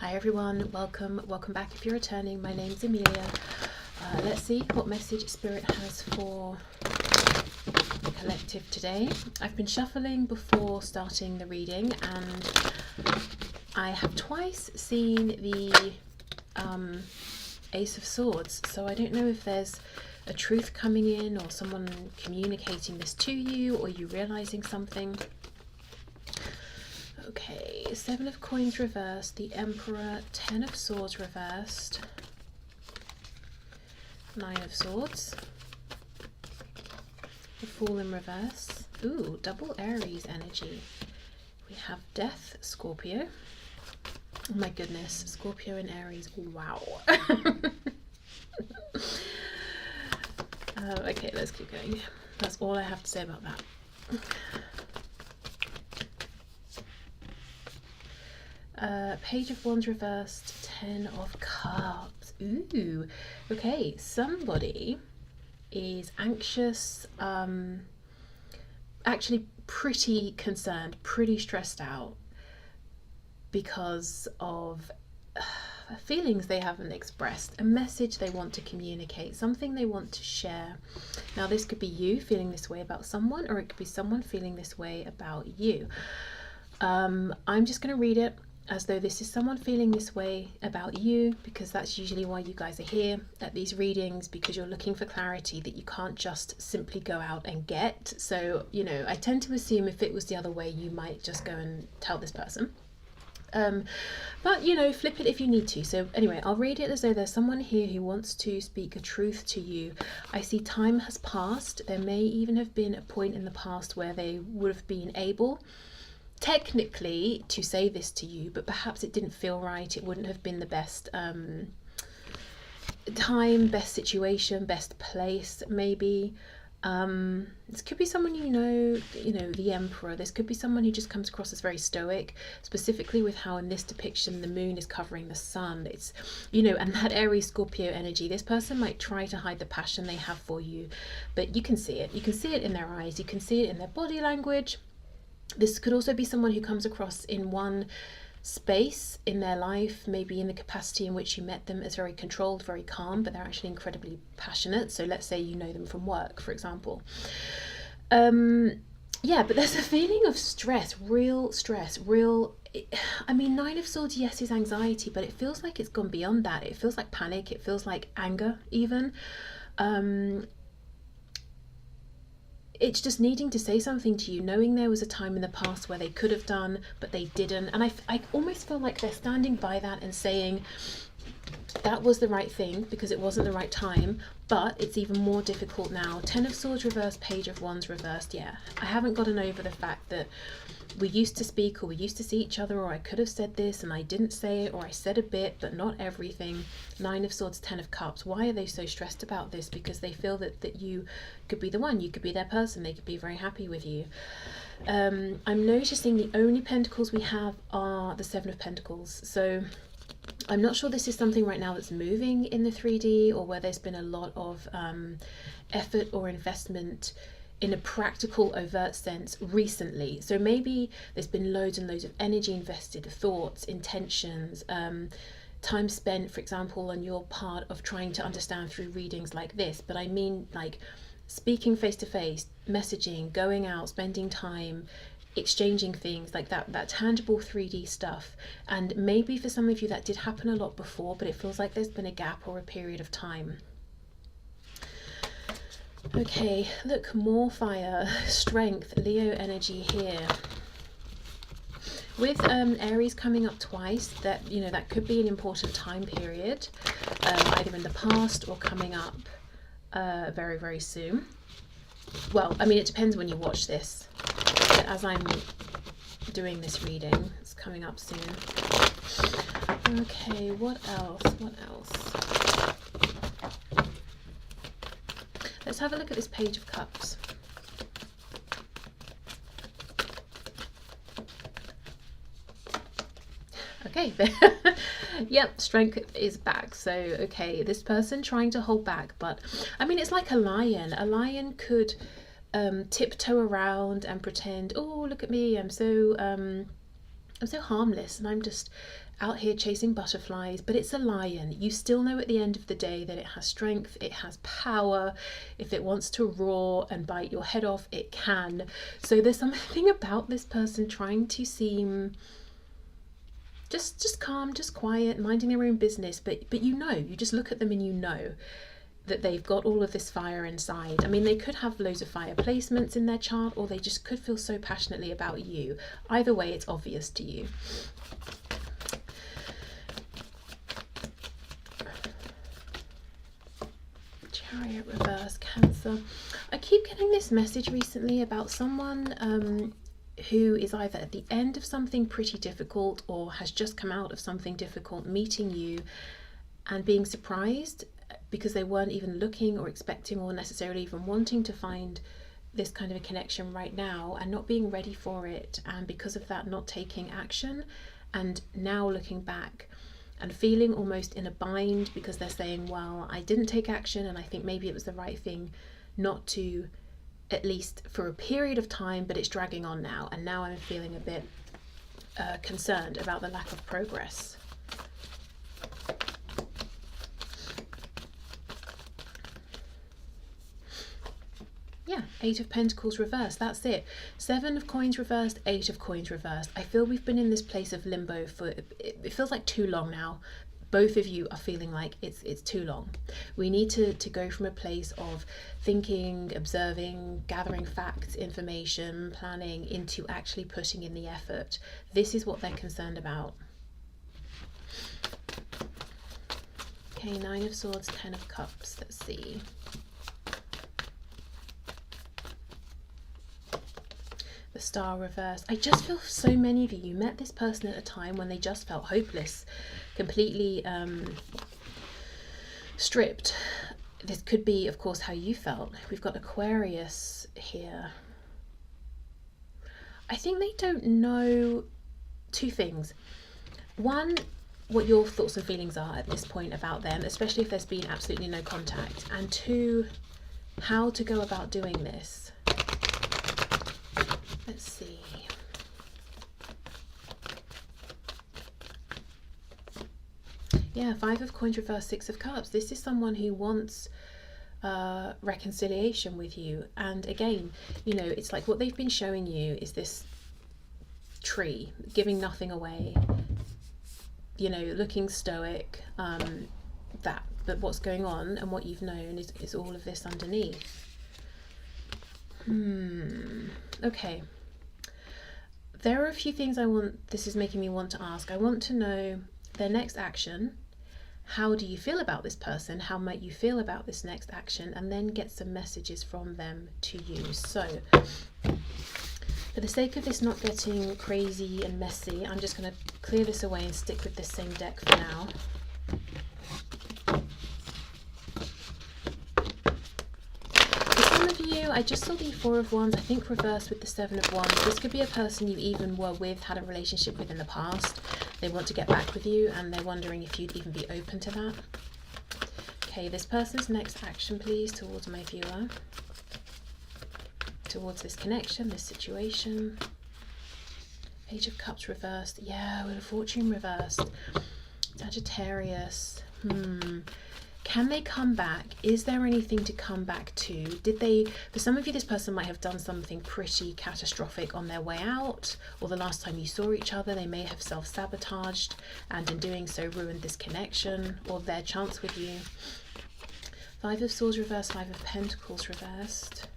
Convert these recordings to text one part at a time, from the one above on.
Hi everyone, welcome back if you're returning. My name's Amelia. Let's see what message Spirit has for the collective today. I've been shuffling before starting the reading and I have twice seen the Ace of Swords, so I don't know if there's a truth coming in or someone communicating this to you or you realizing something. Okay, 7 of Coins reversed, the Emperor, 10 of Swords reversed, 9 of Swords, the Fool in reverse. Ooh, double Aries energy. We have Death, Scorpio. Oh my goodness, Scorpio and Aries, wow. Okay, let's keep going. That's all I have to say about that. Page of Wands reversed, 10 of Cups. Ooh, okay, somebody is anxious, actually pretty concerned, pretty stressed out because of feelings they haven't expressed, a message they want to communicate, something they want to share. Now this could be you feeling this way about someone, or it could be someone feeling this way about you. I'm just going to read it as though this is someone feeling this way about you, because that's usually why you guys are here at these readings, because you're looking for clarity that you can't just simply go out and get. So, you know, I tend to assume if it was the other way, you might just go and tell this person. But, you know, flip it if you need to. So anyway, I'll read it as though there's someone here who wants to speak a truth to you. I see time has passed. There may even have been a point in the past where they would have been able technically to say this to you, but perhaps it didn't feel right. It wouldn't have been the best time, best situation, best place, maybe. This could be someone you know, the Emperor. This could be someone who just comes across as very stoic, specifically with how in this depiction the moon is covering the sun. It's, you know, and that Aries Scorpio energy. This person might try to hide the passion they have for you, but you can see it. You can see it in their eyes. You can see it in their body language. This could also be someone who comes across in one space in their life, maybe in the capacity in which you met them, as very controlled, very calm, but they're actually incredibly passionate. So let's say you know them from work, for example. Yeah, but there's a feeling of stress, I mean, 9 of Swords, yes, is anxiety, but it feels like it's gone beyond that. It feels like panic. It feels like anger even. It's just needing to say something to you, knowing there was a time in the past where they could have done, but they didn't. And I almost feel like they're standing by that and saying that was the right thing because it wasn't the right time, but it's even more difficult now. 10 of Swords reversed, Page of Wands reversed. Yeah, I haven't gotten over the fact that we used to speak, or we used to see each other, or I could have said this and I didn't say it, or I said a bit but not everything. 9 of Swords, 10 of Cups. Why are they so stressed about this? Because they feel that you could be the one, you could be their person, they could be very happy with you. I'm noticing the only pentacles we have are the 7 of Pentacles, so I'm not sure this is something right now that's moving in the 3D, or where there's been a lot of effort or investment in a practical, overt sense recently. So maybe there's been loads and loads of energy invested, thoughts, intentions, time spent, for example, on your part of trying to understand through readings like this. But I mean, like speaking face to face, messaging, going out, spending time, exchanging things like that tangible 3D stuff. And maybe for some of you that did happen a lot before, but it feels like there's been a gap or a period of time. Okay, look, more fire, strength, Leo energy here. With Aries coming up twice, that, you know, that could be an important time period, either in the past or coming up very, very soon. Well, I mean, it depends when you watch this. But as I'm doing this reading, it's coming up soon. Okay, what else? What else? Let's have a look at this Page of Cups. Okay, yep, strength is back. So, okay, this person trying to hold back, but I mean, it's like a lion. A lion could tiptoe around and pretend, oh, look at me, I'm so harmless and I'm just out here chasing butterflies, but it's a lion. You still know at the end of the day that it has strength, it has power. If it wants to roar and bite your head off, it can. So there's something about this person trying to seem just calm, just quiet, minding their own business, but you just look at them and you know that they've got all of this fire inside. I mean, they could have loads of fire placements in their chart, or they just could feel so passionately about you. Either way, it's obvious to you. Chariot reverse, Cancer. I keep getting this message recently about someone who is either at the end of something pretty difficult or has just come out of something difficult, meeting you and being surprised because they weren't even looking or expecting or necessarily even wanting to find this kind of a connection right now, and not being ready for it, and because of that not taking action, and now looking back and feeling almost in a bind because they're saying, well, I didn't take action and I think maybe it was the right thing not to, at least for a period of time, but it's dragging on now, and now I'm feeling a bit concerned about the lack of progress. Yeah, 8 of Pentacles reversed, that's it. 7 of Coins reversed, 8 of Coins reversed. I feel we've been in this place of limbo for, it feels like too long now. Both of you are feeling like it's too long. We need to go from a place of thinking, observing, gathering facts, information, planning, into actually putting in the effort. This is what they're concerned about. Okay, 9 of Swords, 10 of Cups, let's see. The Star reverse. I just feel so many of you met this person at a time when they just felt hopeless, completely stripped. This could be, of course, how you felt. We've got Aquarius here. I think they don't know two things. One, what your thoughts and feelings are at this point about them, especially if there's been absolutely no contact. And two, how to go about doing this. Let's see. Yeah, 5 of Coins reverse, 6 of Cups. This is someone who wants reconciliation with you. And again, you know, it's like what they've been showing you is this tree, giving nothing away, you know, looking stoic, but what's going on and what you've known is all of this underneath. Okay. There are a few things this is making me want to ask. I want to know their next action. How do you feel about this person? How might you feel about this next action? And then get some messages from them to you. So, for the sake of this not getting crazy and messy, I'm just going to clear this away and stick with this same deck for now. I just saw the 4 of Wands, I think reversed with the 7 of Wands. This could be a person you even were with, had a relationship with in the past. They want to get back with you and they're wondering if you'd even be open to that. Okay, this person's next action, please, towards my viewer. Towards this connection, this situation. Page of Cups reversed. Yeah, with a Fortune reversed. Sagittarius. Can they come back? Is there anything to come back to? For some of you, this person might have done something pretty catastrophic on their way out, or the last time you saw each other, they may have self-sabotaged and in doing so ruined this connection or their chance with you. 5 of Swords reversed, 5 of Pentacles reversed.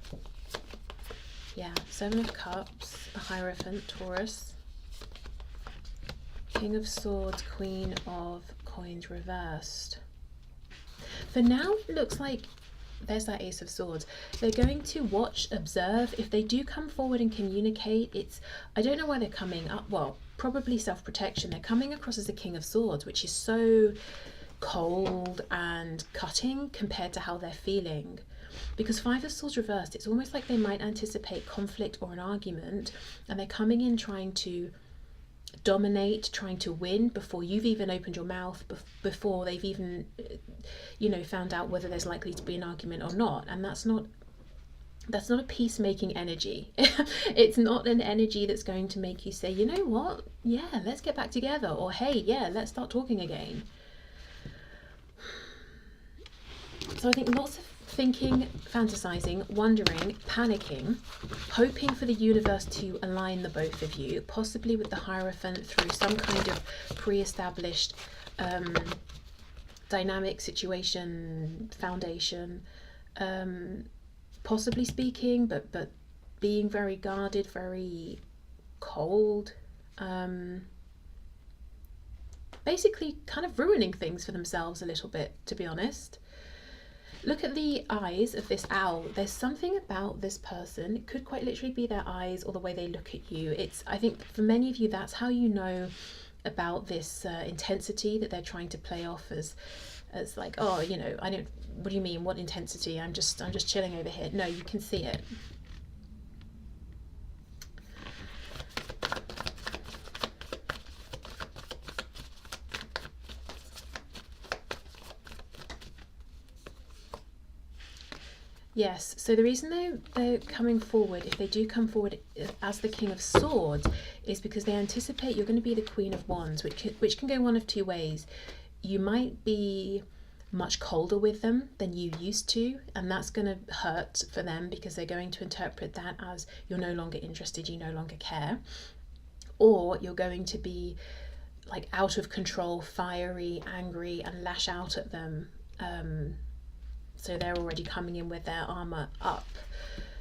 Yeah, 7 of Cups, a Hierophant, Taurus. King of Swords, Queen of Coins reversed. For now, it looks like there's that Ace of Swords. They're going to watch, observe. If they do come forward and communicate, I don't know why they're coming up. Well, probably self-protection. They're coming across as a King of Swords, which is so cold and cutting compared to how they're feeling. Because 5 of Swords reversed, it's almost like they might anticipate conflict or an argument, and they're coming in trying to dominate, trying to win before you've even opened your mouth, before they've even, you know, found out whether there's likely to be an argument or not. And that's not That's not a peacemaking energy. It's not an energy that's going to make you say, you know what, yeah, let's get back together, or hey, yeah, let's start talking again. So I think lots of thinking, fantasizing, wondering, panicking, hoping for the universe to align the both of you, possibly with the Hierophant through some kind of pre-established dynamic situation, foundation, possibly speaking, but being very guarded, very cold, basically kind of ruining things for themselves a little bit, to be honest. Look at the eyes of this owl. There's something about this person. It could quite literally be their eyes or the way they look at you. I think for many of you, that's how you know about this intensity that they're trying to play off as like, oh, you know, what do you mean, what intensity? I'm just chilling over here. No, you can see it. Yes, so the reason they're coming forward, if they do come forward as the King of Swords, is because they anticipate you're going to be the Queen of Wands, which can go one of two ways. You might be much colder with them than you used to, and that's going to hurt for them because they're going to interpret that as you're no longer interested, you no longer care. Or you're going to be like out of control, fiery, angry, and lash out at them. So they're already coming in with their armor up.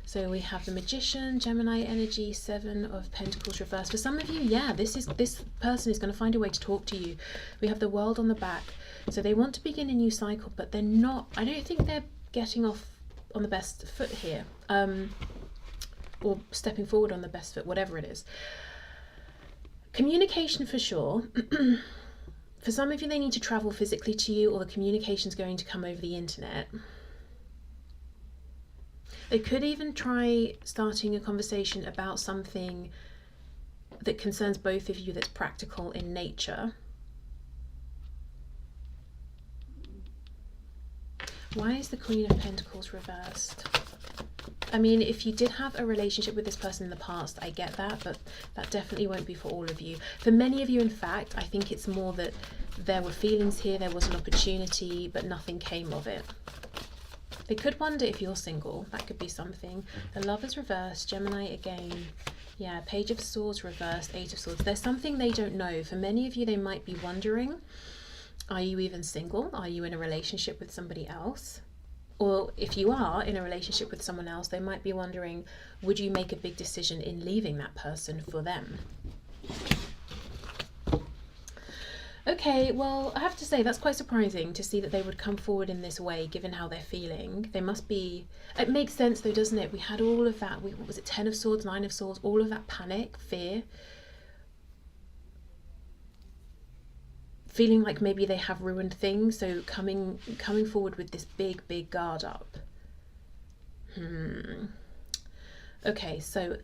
So we have the Magician, Gemini energy, 7 of Pentacles reversed. For some of you, yeah, this person is going to find a way to talk to you. We have the World on the back. So they want to begin a new cycle, but they're not, I don't think they're getting off on the best foot here. Or stepping forward on the best foot, whatever it is. Communication for sure. For some of you, they need to travel physically to you, or the communication's going to come over the internet. They could even try starting a conversation about something that concerns both of you that's practical in nature. Why is the Queen of Pentacles reversed? I mean, if you did have a relationship with this person in the past, I get that, but that definitely won't be for all of you. For many of you, in fact, I think it's more that there were feelings here, there was an opportunity, but nothing came of it. They could wonder if you're single. That could be something. The Lovers reversed, Gemini again. Yeah, Page of Swords reversed, 8 of Swords. There's something they don't know. For many of you, they might be wondering, are you even single? Are you in a relationship with somebody else? Or if you are in a relationship with someone else, they might be wondering, would you make a big decision in leaving that person for them? Okay, well, I have to say that's quite surprising to see that they would come forward in this way, given how they're feeling. They must be... It makes sense though, doesn't it? We had all of that, what was it, 10 of Swords, 9 of Swords, all of that panic, fear. Feeling like maybe they have ruined things, so coming forward with this big guard up. Okay, so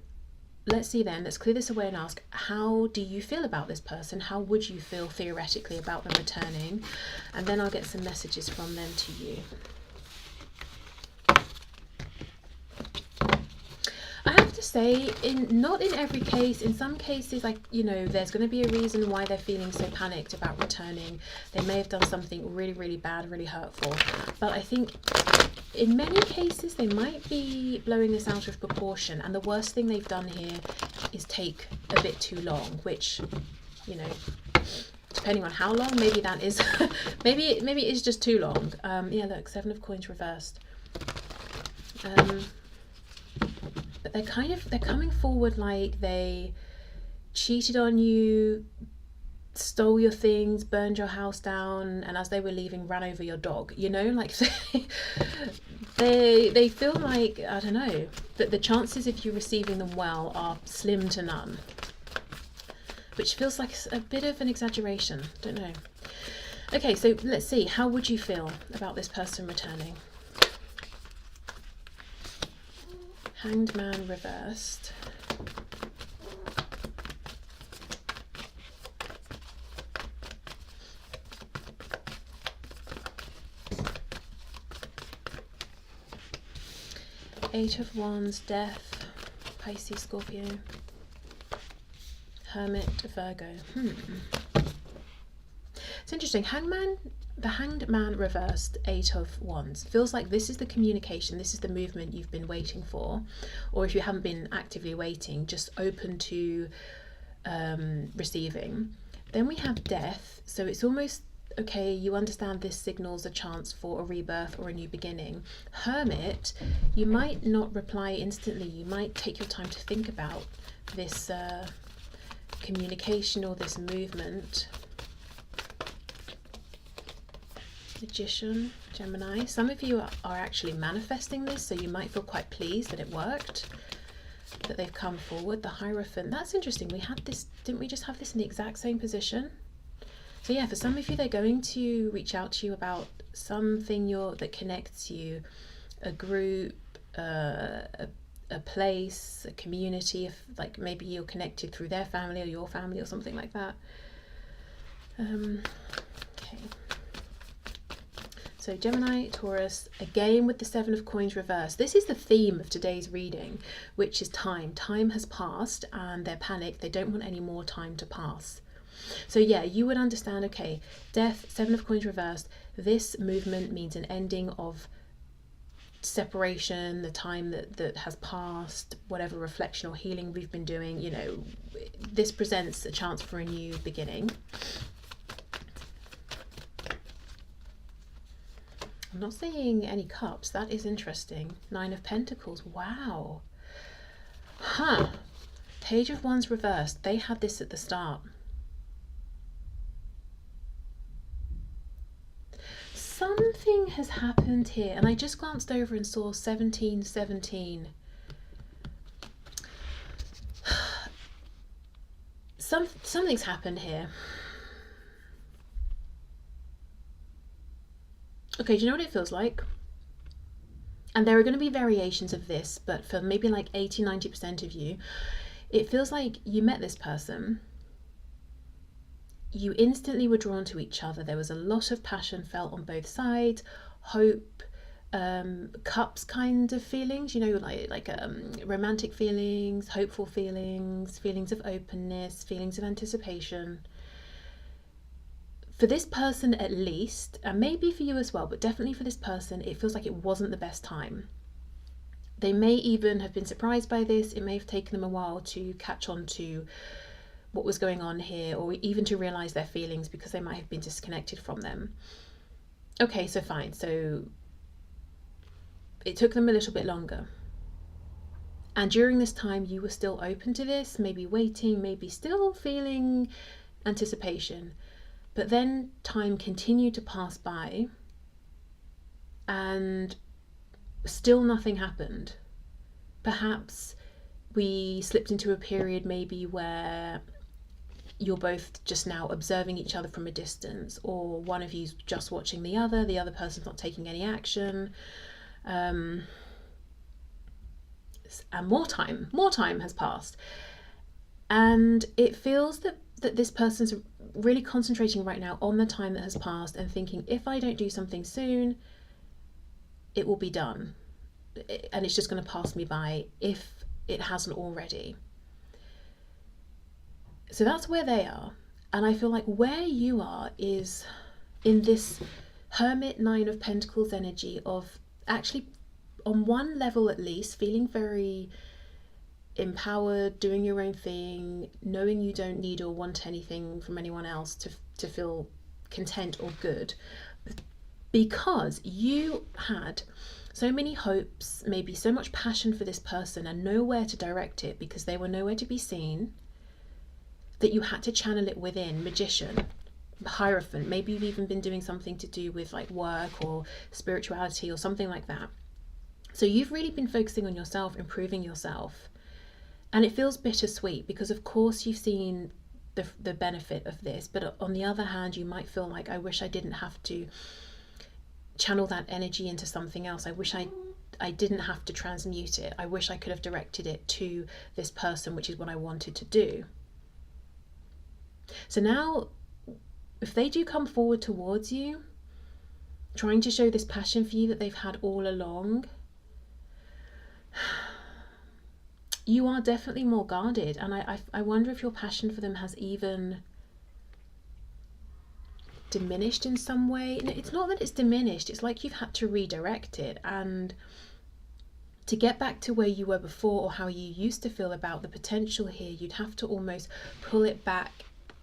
let's see then, let's clear this away and ask, how do you feel about this person? How would you feel theoretically about them returning? And then I'll get some messages from them to you. I have to say, not in every case, in some cases, like, you know, there's going to be a reason why they're feeling so panicked about returning. They may have done something really bad, really hurtful. But I think in many cases, they might be blowing this out of proportion. And the worst thing they've done here is take a bit too long, which, you know, depending on how long, maybe that is, maybe it is just too long. Yeah, look, 7 of Coins reversed. But they're coming forward like they cheated on you, stole your things, burned your house down, and as they were leaving, ran over your dog. You know, like they feel like, I don't know, that the chances of you receiving them well are slim to none, which feels like a bit of an exaggeration. Don't know. Okay, so let's see. How would you feel about this person returning? Hanged Man reversed. Eight of Wands, Death, Pisces, Scorpio, Hermit, Virgo. It's interesting. Hangman, the Hanged Man reversed, Eight of Wands. Feels like this is the communication, this is the movement you've been waiting for. Or if you haven't been actively waiting, just open to receiving. Then we have Death. So it's almost, okay, you understand this signals a chance for a rebirth or a new beginning. Hermit, you might not reply instantly. You might take your time to think about this communication or this movement. Magician, Gemini. Some of you are actually manifesting this, so you might feel quite pleased that it worked, that they've come forward. The Hierophant, that's interesting. We had this, didn't we just have this in the exact same position? So yeah, for some of you, they're going to reach out to you about something that connects you, a group, a place, a community. If like maybe you're connected through their family or your family or something like that. Okay. So Gemini, Taurus, again with the Seven of Coins reversed. This is the theme of today's reading, which is time. Time has passed and they're panicked. They don't want any more time to pass. So yeah, you would understand, okay, Death, Seven of Coins reversed. This movement means an ending of separation, the time that has passed, whatever reflection or healing we've been doing. You know, this presents a chance for a new beginning. I'm not seeing any cups. That is interesting. Nine of Pentacles. Wow. Huh. Page of Wands reversed. They had this at the start. Something has happened here. And I just glanced over and saw 1717. Something's happened here. Okay, do you know what it feels like? And there are going to be variations of this, but for maybe like 80-90% of you, it feels like you met this person, you instantly were drawn to each other. There was a lot of passion felt on both sides, hope, cups kind of feelings, you know, like romantic feelings, hopeful feelings, feelings of openness, feelings of anticipation. For this person at least, and maybe for you as well, but definitely for this person, it feels like it wasn't the best time. They may even have been surprised by this. It may have taken them a while to catch on to what was going on here, or even to realize their feelings, because they might have been disconnected from them. Okay, so fine. So it took them a little bit longer. And during this time, you were still open to this, maybe waiting, maybe still feeling anticipation. But then time continued to pass by and still nothing happened. Perhaps we slipped into a period maybe where you're both just now observing each other from a distance, or one of you's just watching the other person's not taking any action. And more time has passed. And it feels that this person's really concentrating right now on the time that has passed and thinking, if I don't do something soon, it will be done. And it's just going to pass me by if it hasn't already. So that's where they are. And I feel like where you are is in this Hermit, Nine of Pentacles energy of actually, on one level at least, feeling very empowered, doing your own thing, knowing you don't need or want anything from anyone else to feel content or good, because you had so many hopes, maybe so much passion for this person, and nowhere to direct it because they were nowhere to be seen, that you had to channel it within. Magician, Hierophant, maybe you've even been doing something to do with like work or spirituality or something like that. So you've really been focusing on yourself, improving yourself. And it feels bittersweet because of course you've seen the benefit of this, but on the other hand, you might feel like, I wish I didn't have to channel that energy into something else. I wish I didn't have to transmute it. I wish I could have directed it to this person, which is what I wanted to do. So now, if they do come forward towards you, trying to show this passion for you that they've had all along, you are definitely more guarded, and I wonder if your passion for them has even diminished in some way. It's not that it's diminished, it's like you've had to redirect it, and to get back to where you were before, or how you used to feel about the potential here, you'd have to almost pull it back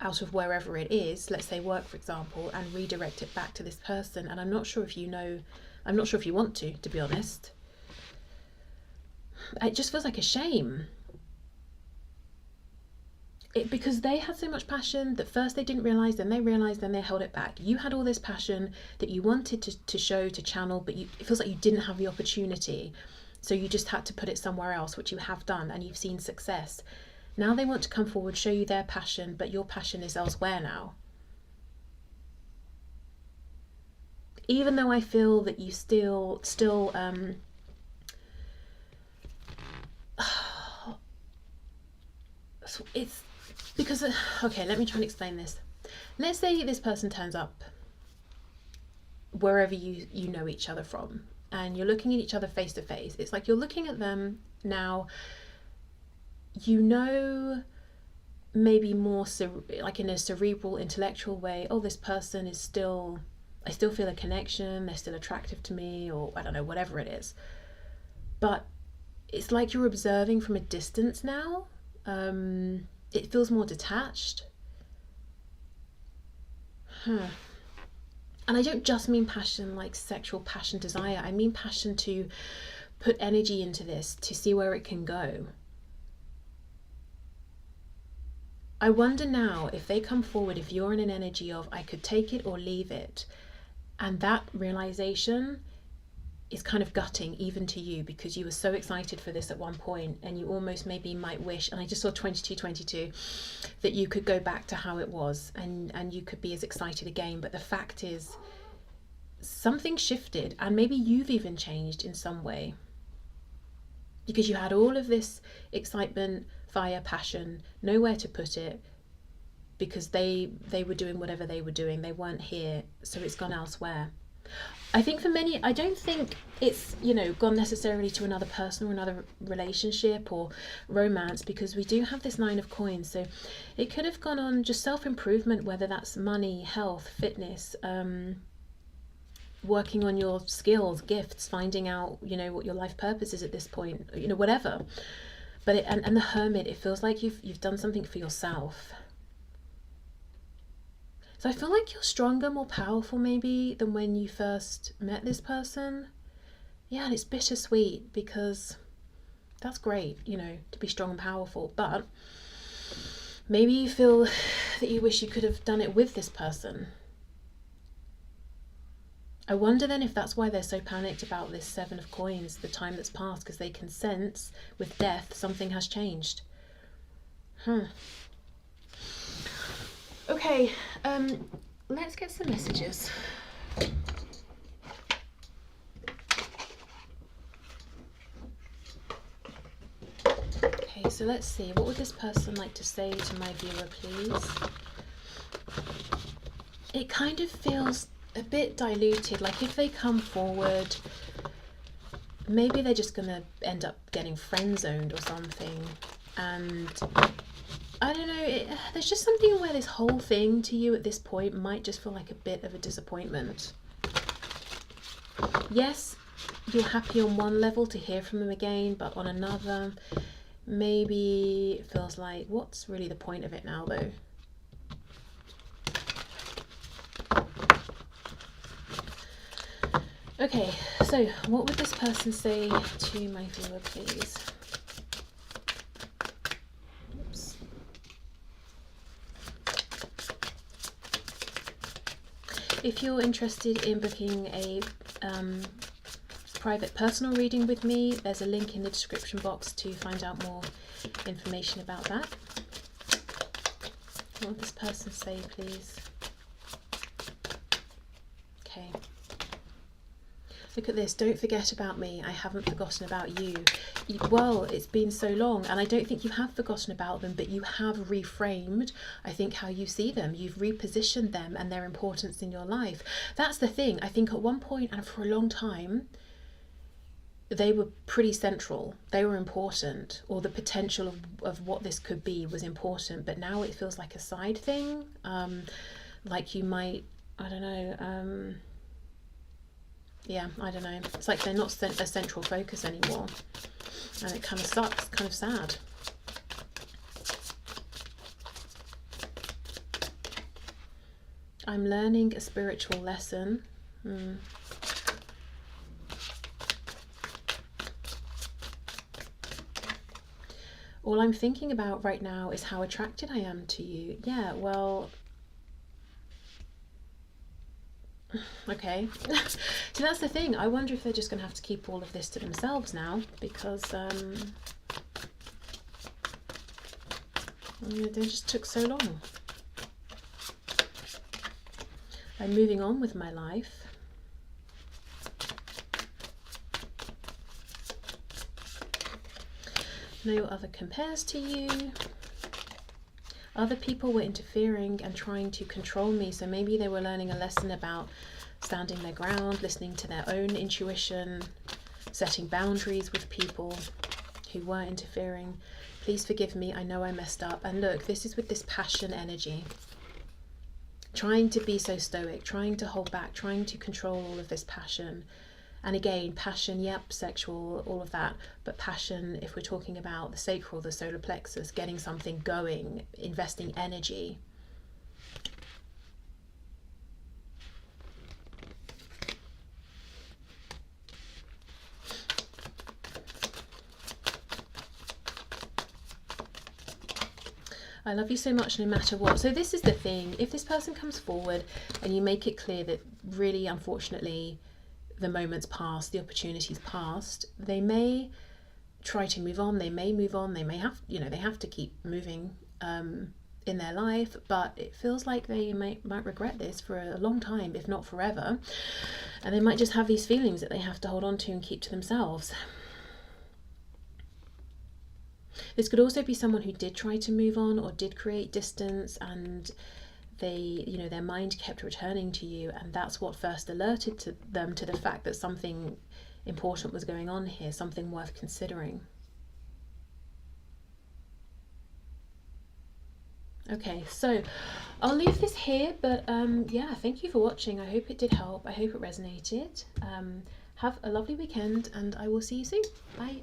out of wherever it is, let's say work for example, and redirect it back to this person. And I'm not sure if you want to be honest. It just feels like a shame. Because they had so much passion that first they didn't realise, then they realised, then they held it back. You had all this passion that you wanted to show, to channel, but it feels like you didn't have the opportunity. So you just had to put it somewhere else, which you have done, and you've seen success. Now they want to come forward, show you their passion, but your passion is elsewhere now. Even though I feel that you still it's because, okay, let me try and explain this. Let's say this person turns up wherever you know each other from, and you're looking at each other face to face. It's like you're looking at them now, you know, maybe more like in a cerebral, intellectual way. Oh, this person is still, I still feel a connection, they're still attractive to me, or I don't know, whatever it is. But it's like you're observing from a distance now. It feels more detached. And I don't just mean passion like sexual passion, desire. I mean passion to put energy into this, to see where it can go. I wonder now if they come forward, if you're in an energy of I could take it or leave it, and that realization is kind of gutting even to you, because you were so excited for this at one point, and you almost maybe might wish, and I just saw 2222, that you could go back to how it was, and you could be as excited again. But the fact is, something shifted, and maybe you've even changed in some way, because you had all of this excitement, fire, passion, nowhere to put it, because they were doing whatever they were doing, they weren't here, so it's gone elsewhere. I think for many, I don't think it's, gone necessarily to another person or another relationship or romance, because we do have this 9 of coins. So it could have gone on just self-improvement, whether that's money, health, fitness, working on your skills, gifts, finding out, what your life purpose is at this point, whatever. But and the Hermit, it feels like you've done something for yourself. So I feel like you're stronger, more powerful maybe than when you first met this person. Yeah, and it's bittersweet, because that's great, to be strong and powerful. But maybe you feel that you wish you could have done it with this person. I wonder then if that's why they're so panicked about this 7 of coins, the time that's passed, because they can sense with death something has changed. Okay, let's get some messages. Okay, so let's see. What would this person like to say to my viewer, please? It kind of feels a bit diluted. Like if they come forward, maybe they're just going to end up getting friend-zoned or something. And I don't know, there's just something where this whole thing to you at this point might just feel like a bit of a disappointment. Yes, you're happy on one level to hear from them again, but on another, maybe it feels like, what's really the point of it now though? Okay, so what would this person say to my viewer, please? If you're interested in booking a private personal reading with me, there's a link in the description box to find out more information about that. What would this person say, please? Okay. Look at this. Don't forget about me. I haven't forgotten about you. Well, it's been so long, and I don't think you have forgotten about them, but you have reframed, I think, how you see them. You've repositioned them and their importance in your life. That's the thing. I think at one point and for a long time, they were pretty central. They were important, or the potential of what this could be was important, but now it feels like a side thing. Like you might, I don't know, yeah, I don't know. It's like they're not a central focus anymore, and it kind of sucks, kind of sad. I'm learning a spiritual lesson. All I'm thinking about right now is how attracted I am to you. Yeah, well, okay. So that's the thing. I wonder if they're just going to have to keep all of this to themselves now, because they just took so long. I'm moving on with my life. No other compares to you. Other people were interfering and trying to control me, so maybe they were learning a lesson about standing their ground, listening to their own intuition, setting boundaries with people who were interfering. Please forgive me, I know I messed up. And look, this is with this passion energy. Trying to be so stoic, trying to hold back, trying to control all of this passion. And again, passion, yep, sexual, all of that. But passion, if we're talking about the sacral, the solar plexus, getting something going, investing energy. I love you so much no matter what. So this is the thing. If this person comes forward and you make it clear that really, unfortunately, the moment's passed, the opportunity's passed, they may try to move on, they may move on, they may have, they have to keep moving in their life, but it feels like they might regret this for a long time, if not forever, and they might just have these feelings that they have to hold on to and keep to themselves. This could also be someone who did try to move on or did create distance, and they, their mind kept returning to you, and that's what first alerted them to the fact that something important was going on here, something worth considering. Okay, so I'll leave this here, but yeah, thank you for watching. I hope it did help. I hope it resonated. Have a lovely weekend, and I will see you soon. Bye.